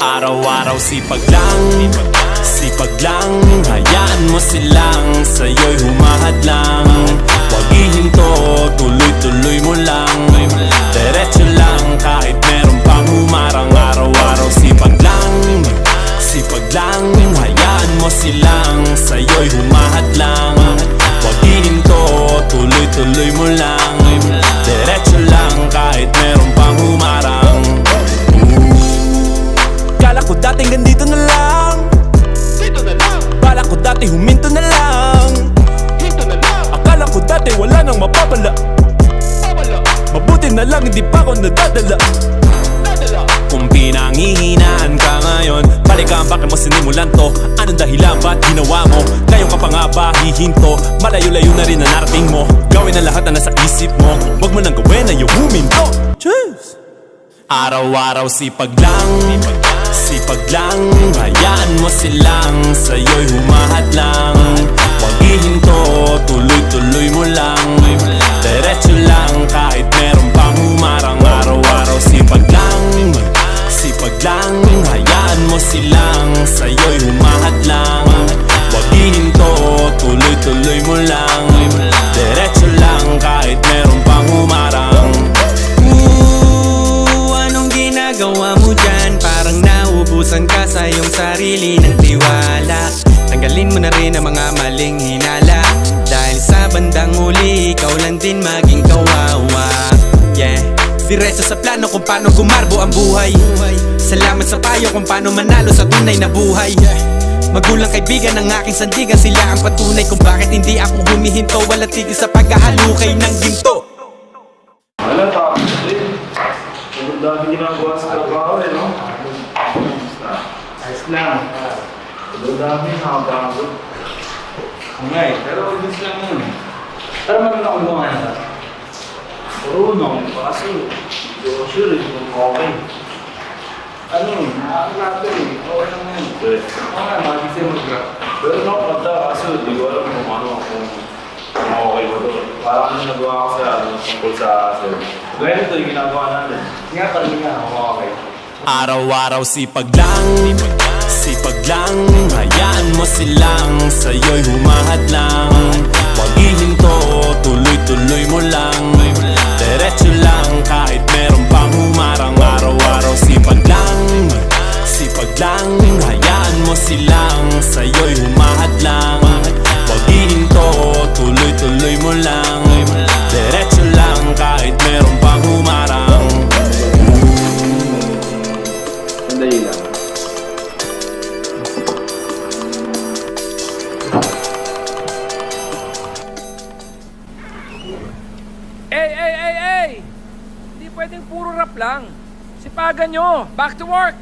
Araw-araw sipag lang, sipag lang. Hayaan mo silang sa'yo'y humahadlang. Huwag ihinto, tuloy-tuloy mo lang. Diretso lang kahit meron pang humarang. Araw-araw sipag lang, sipag lang. Hayaan mo silang sa'yo'y humahadlang. Huwag ihinto, tuloy-tuloy mo lang. Diretso lang kahit meron pang humarang. Kala ko dating ganito na lang, Dito na lang, bala ko dati huminto na lang. hinto na lang, Akala ko dati wala nang mapapala. babala, Mabuti na lang hindi pa ako nadadala. dadala. Kung pinanghihinaan ka ngayon, balikan bakit mo sinimulan to. Anong dahilan ba't ginawa mo? Ngayon ka pa nga ba hihinto? Malayo-layo na rin na narating mo. Gawin ang lahat na nasa isip mo. Huwag mo nang gawin na yung huminto. Cheers! Araw-araw sipag lang, sipag lang. Hayaan mo silang sa'yo'y humahadlang. Huwag ihinto, tuloy-tuloy mo lang. Diretso lang kahit meron pang humarang. Araw-araw sipag lang, sipag lang. Hayaan mo silang sa'yo'y humahadlang. Huwag ihinto, tuloy-tuloy mo lang. Diretso lang kahit meron pang humarang. Anong ginagawa mo dyan? Parang naubusan ka sa iyong sarili ng tiwala. Tanggalin mo na rin ang mga maling hinala, dahil sa bandang huli, ikaw lang din maging kawawa. Yeah, diretso sa plano kung paano gumarbo ang buhay. Salamat sa payo kung paano manalo sa tunay na buhay. Magulang kaibigan ng aking sandigan, sila ang patunay kung bakit hindi ako humihinto. Wala tigil sa paghahalukay ng ginto. Wala, tapos din. Ang dami ginagawa sa trabaho eh, no? Ayos lang. Ang dami, nakapagod. Okay, pero gusto lang yun. Pero marunong ako gumawa na. Marunong, kaso hindi ko sure kung okay. Ano, nakakalato eh. Okay lang yun. Oo nga, magising mag-grab. Pero nakakanta, kaso hindi ko alam kung ano, kung okay ko to. Parang ano nagawa ko sa tungkol sa sir. Gaya nito yung ginagawa natin. Nga pala nga, okay. Araw-araw sipag lang, sipag lang. Hayaan mo silang sa'yo'y humahadlang. Huwag ihinto, tuloy-tuloy mo lang. Diretso lang kahit meron pang humarang. Araw-araw sipag lang, sipag lang. Hayaan mo silang sa'yo'y humahadlang. Huwag ihinto, tuloy-tuloy mo lang. Diretso lang kahit meron pang humarang. Sandali lang. Hey! Hindi pwedeng puro rap lang. Sipagan nyo! Back to work!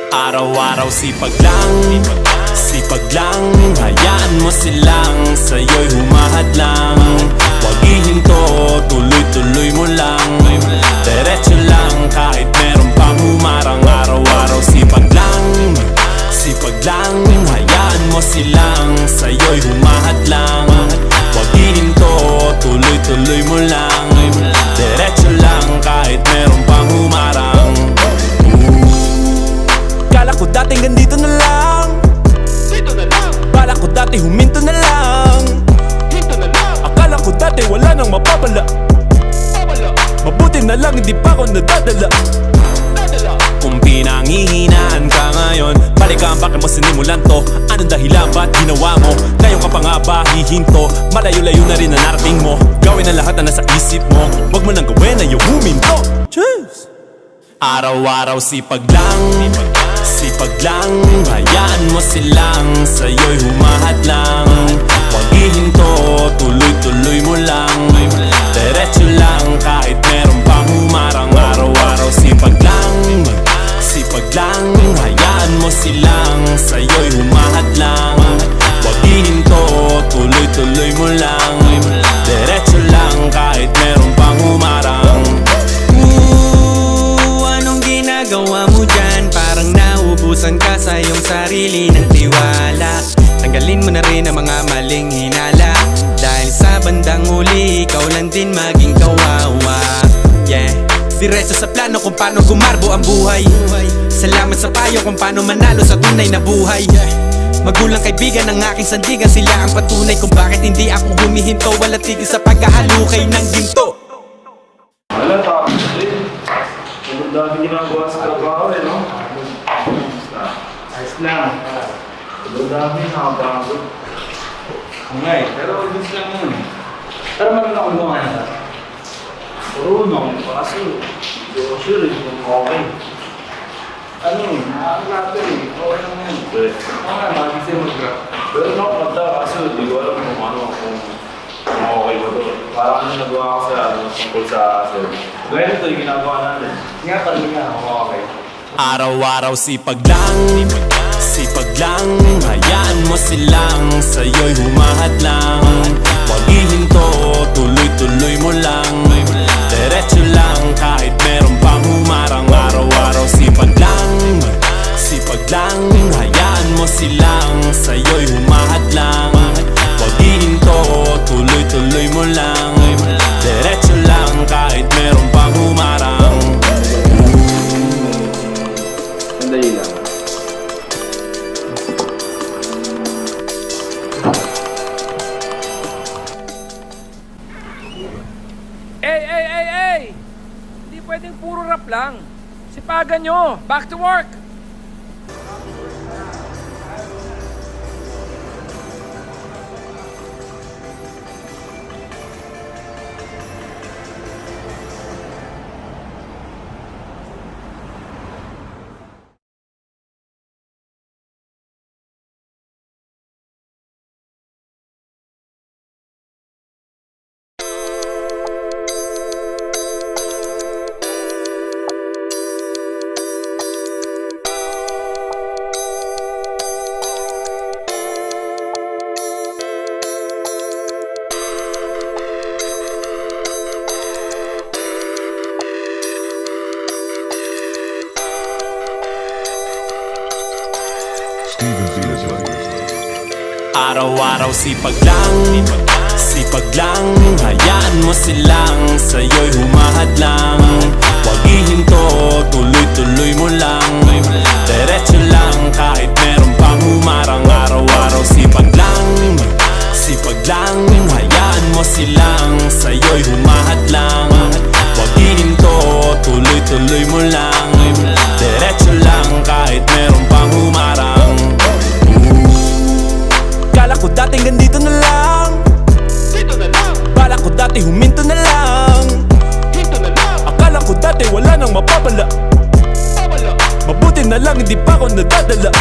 Araw-araw sipag lang, sipag lang. Hayaan mo silang sa'yo'y humahadlang. Huwag ihinto, tuloy-tuloy mo lang. Diretso lang kahit meron pang humarang. Araw-araw sipag lang, sipag lang. Hayaan mo silang sa'yo'y humahadlang. Huwag ihinto, tuloy-tuloy mo lang. Diretso lang kahit meron pang humarang. Kala ko dating ganito na lang, Dito na lang, bala ko dati huminto na lang. hinto na lang, Akala ko dati wala nang mapapala. babala, Mabuti na lang hindi pa ako nadadala. dadala. Kung pinanghihinaan ka ngayon, balikan bakit mo sinimulan to. Anong dahilan ba't ginawa mo? Ngayon ka pa nga ba hihinto? Malayo-layo na rin na narating mo. Gawin ang lahat na nasa isip mo. Huwag mo nang gawin na yung huminto. Araw-araw sipag lang, sipag lang. Hayaan mo silang sa'yo'y humahad lang. Huwag ihinto, tuloy-tuloy mo lang. Diretso lang kahit meron pang humarang. Araw-araw sipag lang, sipag lang. Hayaan mo silang sa'yo'y humahad lang. Huwag ihinto, tuloy-tuloy mo lang. Diretso lang kahit meron pang humarang. Anong ginagawa mo dyan? Parang naubusan ka sa iyong sarili ng tiwala. Tanggalin mo na rin ang mga maling hinala. Dahil sa bandang huli, ikaw lang din maging kawawa. Yeah, diretso sa plano kung paano gumarbo ang buhay. Salamat sa payo kung paano manalo sa tunay na buhay. Magulang kaibigan ng aking sandigan, sila ang patunay kung bakit hindi ako humihinto. Wala tigil sa pagkahalukay ng ginto. Wala, tapos din. Sobrang dami ginagawa sa trabaho eh, no? Ayos lang. Sobrang dami, nakapagod. Okay, pero gusto lang yun. Pero marunong ako gumawa na. Marunong, kaso hindi ko sure kung okay. Ano, nakakalater eh. Okay lang yun. But, Okay, magising mag-grab. pero nakakanta, kaso hindi ko alam kung ano, kung okay ba to. Parang ano nagawa ko sa tungkol sa service. Gaya nito yung ginagawa natin. Nga, tanong nga ako okay. Araw-araw sipag lang, sipag lang. Hayaan mo silang sa'yo'y humahad lang. Huwag ihinto, tuloy-tuloy mo lang. Diretso lang kahit meron pang humarang. Araw-araw sipag lang, sipag lang. Hayaan mo silang sa'yo'y humahad lang. Huwag ihinto, tuloy-tuloy mo lang. Diretso lang kahit meron pang humarang. Sandali lang. Hey! Hindi pwedeng puro rap lang. Sipagan nyo! Back to work! Araw-araw sipag lang, sipag lang. Hayaan mo silang sa'yo'y humahad lang. Huwag ihinto, tuloy-tuloy mo lang. Diretso lang kahit meron pang humarang. Araw-araw sipag lang, sipag lang. Hayaan mo silang sa'yo'y humahad lang. Huwag ihinto, tuloy-tuloy mo lang. Diretso lang kahit meron pang humarang. Kala ko dating ganito na lang. Dito na lang. Bala ko dati huminto na lang. Hinto na lang. Akala ko dati wala nang mapapala. Mabuti na lang hindi pa ako nadadala.